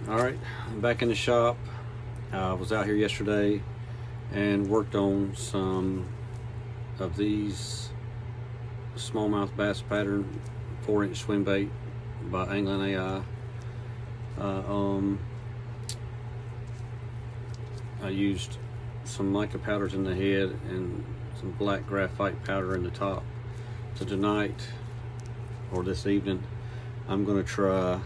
All right, I'm back in the shop. I was out here yesterday and worked on some of these smallmouth bass pattern 4-inch swim bait by Angling AI. I used some mica powders in the head and some black graphite powder in the top. So tonight, or this evening, I'm going to try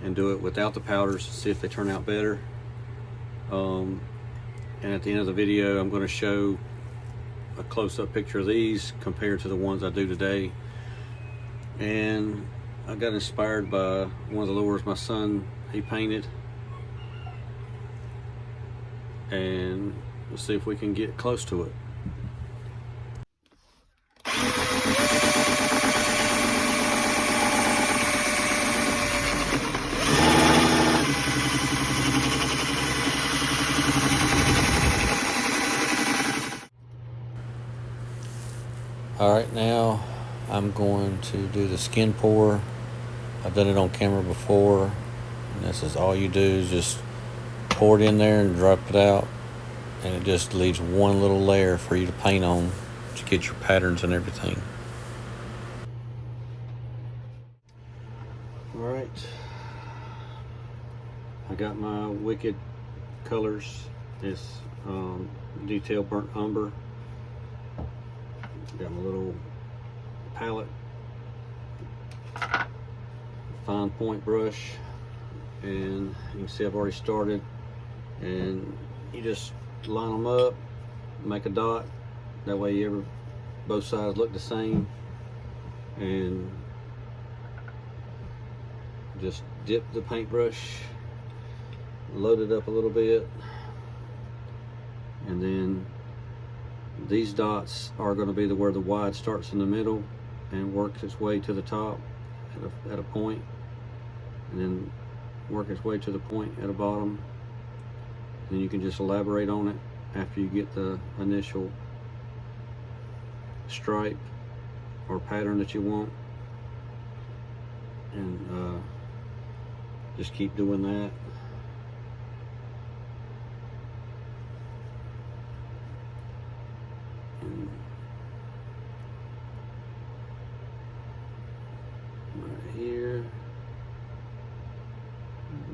and do it without the powders, see if they turn out better. And at the end of the video, I'm going to show a close-up picture of these compared to the ones I do today. And I got inspired by one of the lures my son, he painted. And we'll see if we can get close to it. All right, now I'm going to do the skin pour. I've done it on camera before, and this is all you do is just pour it in there and drop it out, and it just leaves one little layer for you to paint on to get your patterns and everything. All right, I got my Wicked colors. It's detail burnt umber. Got my little palette, fine point brush, and you can see I've already started. And you just line them up, make a dot. That way both sides look the same. And just dip the paintbrush, load it up a little bit, and then these dots are going to be where the wide starts in the middle and works its way to the top at a point, and then work its way to the point at the bottom. Then you can just elaborate on it after you get the initial stripe or pattern that you want, and just keep doing that. And right here,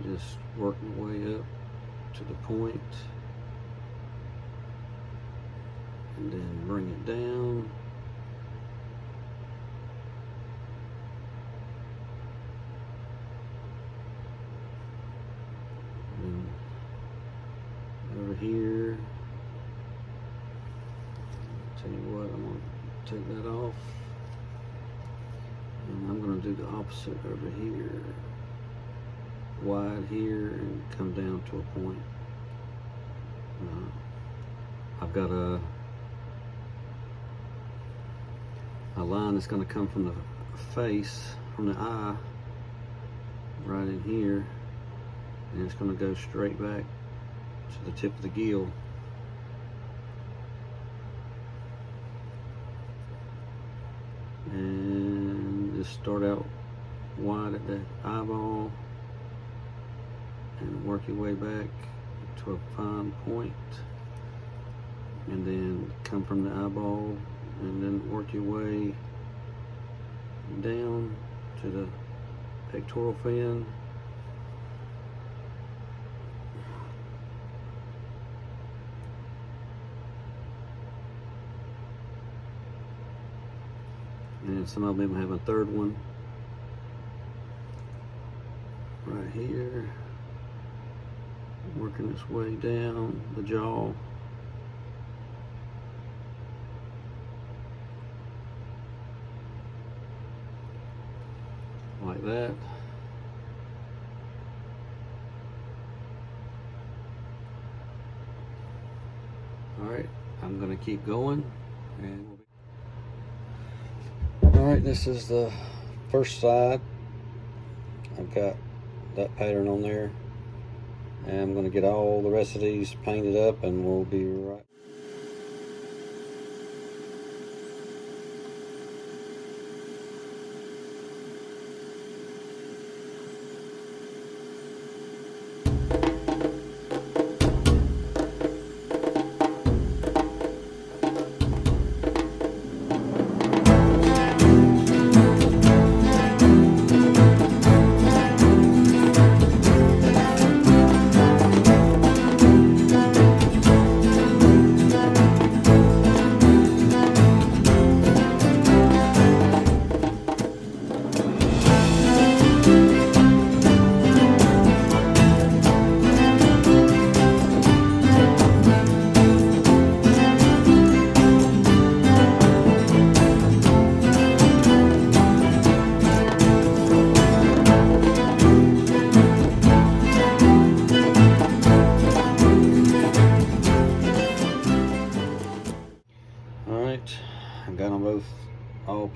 just work my way up to the point, and then bring it down. And over here, tell you what, I'm going to take that off, and I'm going to do the opposite over here. Wide here and come down to a point. I've got a line that's going to come from the face, from the eye, right in here, and it's going to go straight back to the tip of the gill. And just start out wide at the eyeball and work your way back to a fine point, and then come from the eyeball and then work your way down to the pectoral fin. And some of them have a third one right here, working its way down the jaw. Like that. All right, I'm gonna keep going, and all right, this is the first side. I've got that pattern on there, and I'm gonna get all the rest of these painted up, and we'll be right.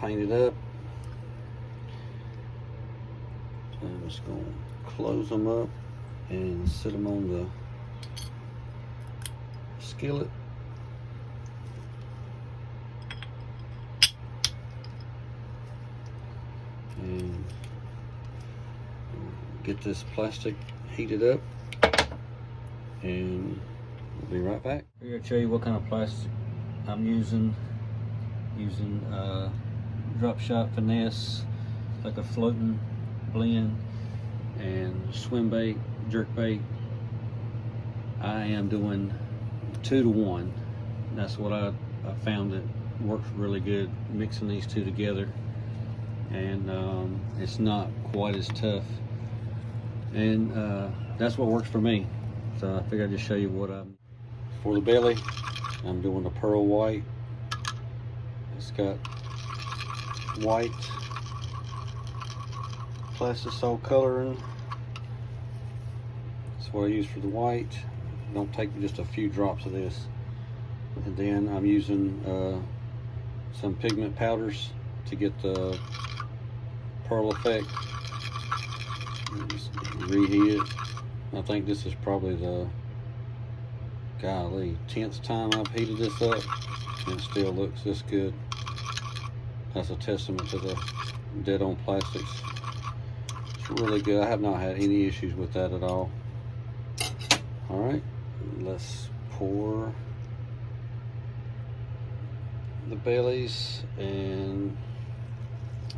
painted up. So I'm just going to close them up and set them on the skillet. And get this plastic heated up, and we'll be right back. Here I'll show you what kind of plastic I'm using. Drop shot finesse, like a floating blend, and swim bait, jerk bait. I am doing 2 to 1. That's what I found that works really good, mixing these two together, and it's not quite as tough, and that's what works for me. So I figured I'd just show you what I'm. For the belly, I'm doing the pearl white. It's got white plastisol coloring. That's what I use for the white. Don't take just a few drops of this. And then I'm using some pigment powders to get the pearl effect. Just reheat it. I think this is probably the, golly, 10th time I've heated this up, and it still looks this good. That's a testament to the dead-on plastics. It's really good. I have not had any issues with that at all. All right, let's pour the bellies, and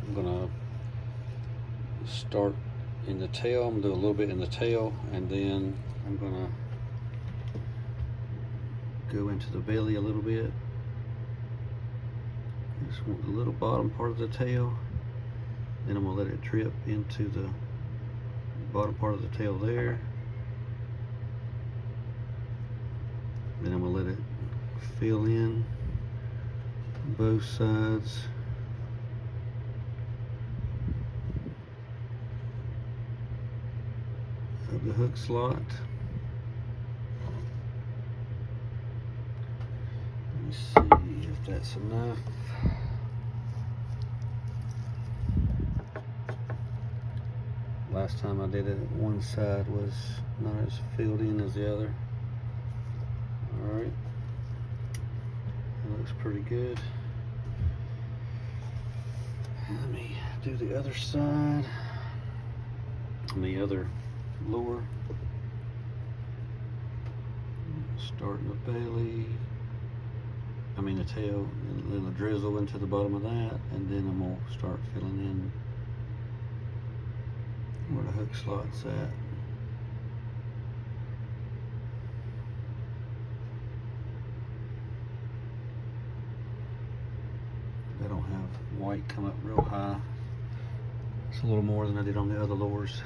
I'm gonna start in the tail. I'm gonna do a little bit in the tail, and then I'm gonna go into the belly a little bit. Just want the little bottom part of the tail. Then I'm gonna let it drip into the bottom part of the tail there. Then I'm gonna let it fill in both sides. Of the hook slot. Let me see if that's enough. Last time I did it, one side was not as filled in as the other. All right, that looks pretty good. Let me do the other side, and the other lure. Start in the belly, the tail, and a little drizzle into the bottom of that, and then I'm gonna start filling in where the hook slot's at. They don't have white come up real high. It's a little more than I did on the other lures.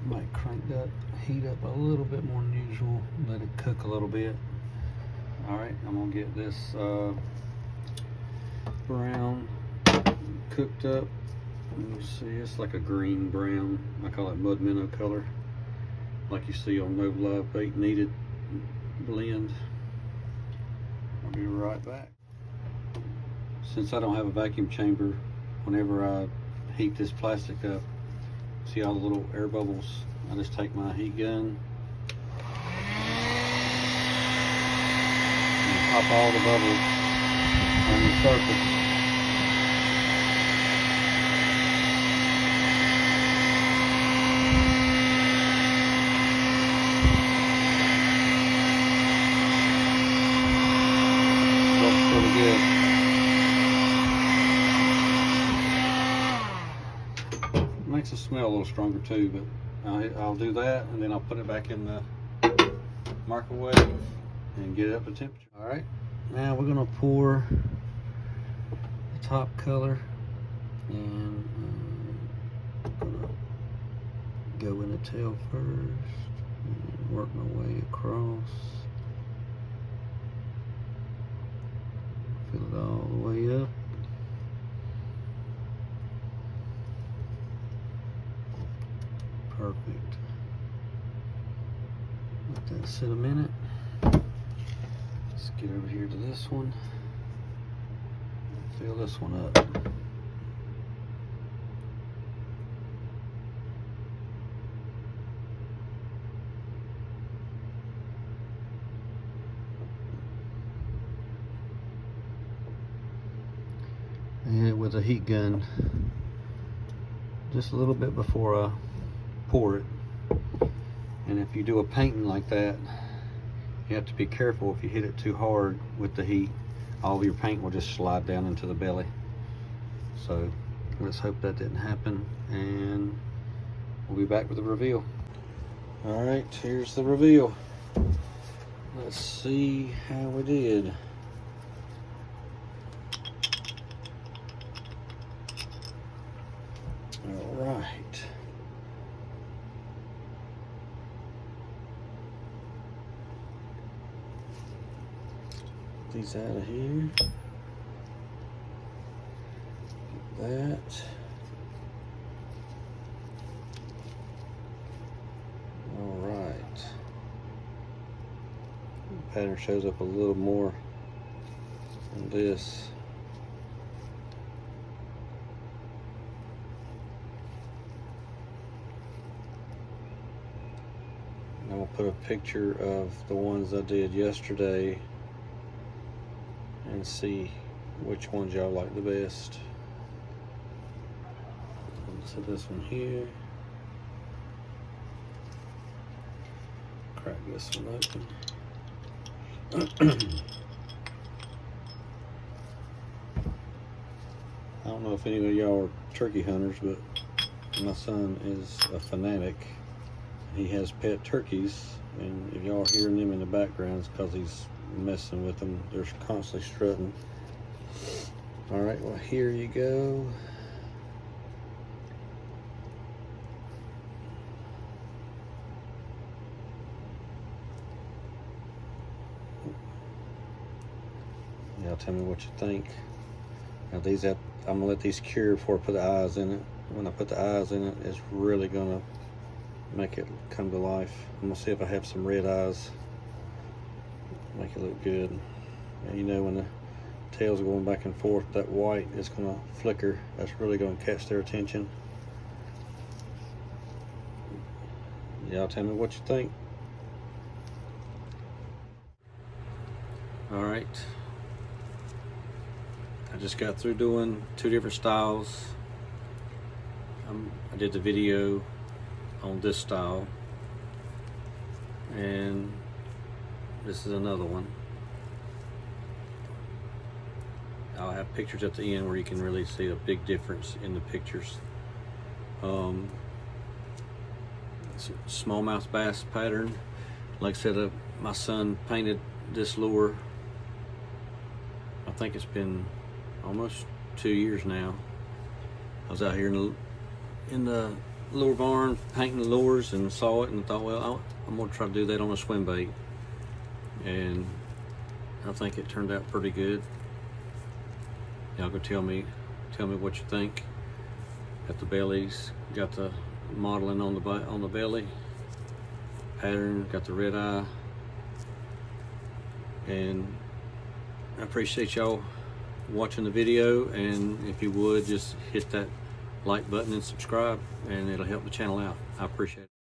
Might crank that heat up a little bit more than usual, let it cook a little bit. All right, I'm gonna get this brown cooked up. You see, it's like a green brown. I call it mud minnow color, like you see on No Live Bait Needed blend. I'll be right back. Since I don't have a vacuum chamber, whenever I heat this plastic up, see all the little air bubbles? I just take my heat gun and pop all the bubbles on the surface. Looks pretty good. Makes the smell a little stronger too, but I'll do that, and then I'll put it back in the microwave and get it up to temperature. All right, now we're gonna pour the top color, and I'm gonna go in the tail first and work my way across. Fill it all the way up. Perfect. Let that sit a minute. Let's get over here to this one. fill this one up. And with a heat gun, just a little bit before I pour it. And if you do a painting like that, you have to be careful. If you hit it too hard with the heat, all of your paint will just slide down into the belly. So let's hope that didn't happen, and we'll be back with the reveal. All right, here's the reveal. Let's see how we did. All right. Get these out of here. Get that. All right. The pattern shows up a little more on this. I'm gonna put a picture of the ones I did yesterday and see which ones y'all like the best. So this one here. Crack this one open. I don't know if any of y'all are turkey hunters, but my son is a fanatic. He has pet turkeys, and if y'all are hearing them in the background, it's because he's messing with them. They're constantly strutting. All right, well, here you go. Y'all tell me what you think. Now these, I'm gonna let these cure before I put the eyes in it. When I put the eyes in it, it's really gonna make it come to life. I'm gonna see if I have some red eyes, make it look good. And you know, when the tail's going back and forth, that white is gonna flicker. That's really gonna catch their attention. Y'all tell me what you think. All right, I just got through doing 2 different styles. I did the video on this style, and this is another one. I'll have pictures at the end where you can really see a big difference in the pictures. It's a smallmouth bass pattern. Like I said, my son painted this lure. I think it's been almost 2 years now. I was out here in the lure barn painting the lures and saw it and thought, well, I'm gonna try to do that on a swim bait, and I think it turned out pretty good. Y'all go tell me what you think. Got the bellies, got the modeling on the belly pattern, got the red eye, and I appreciate y'all watching the video, and if you would just hit that like button and subscribe, and it'll help the channel out. I appreciate it.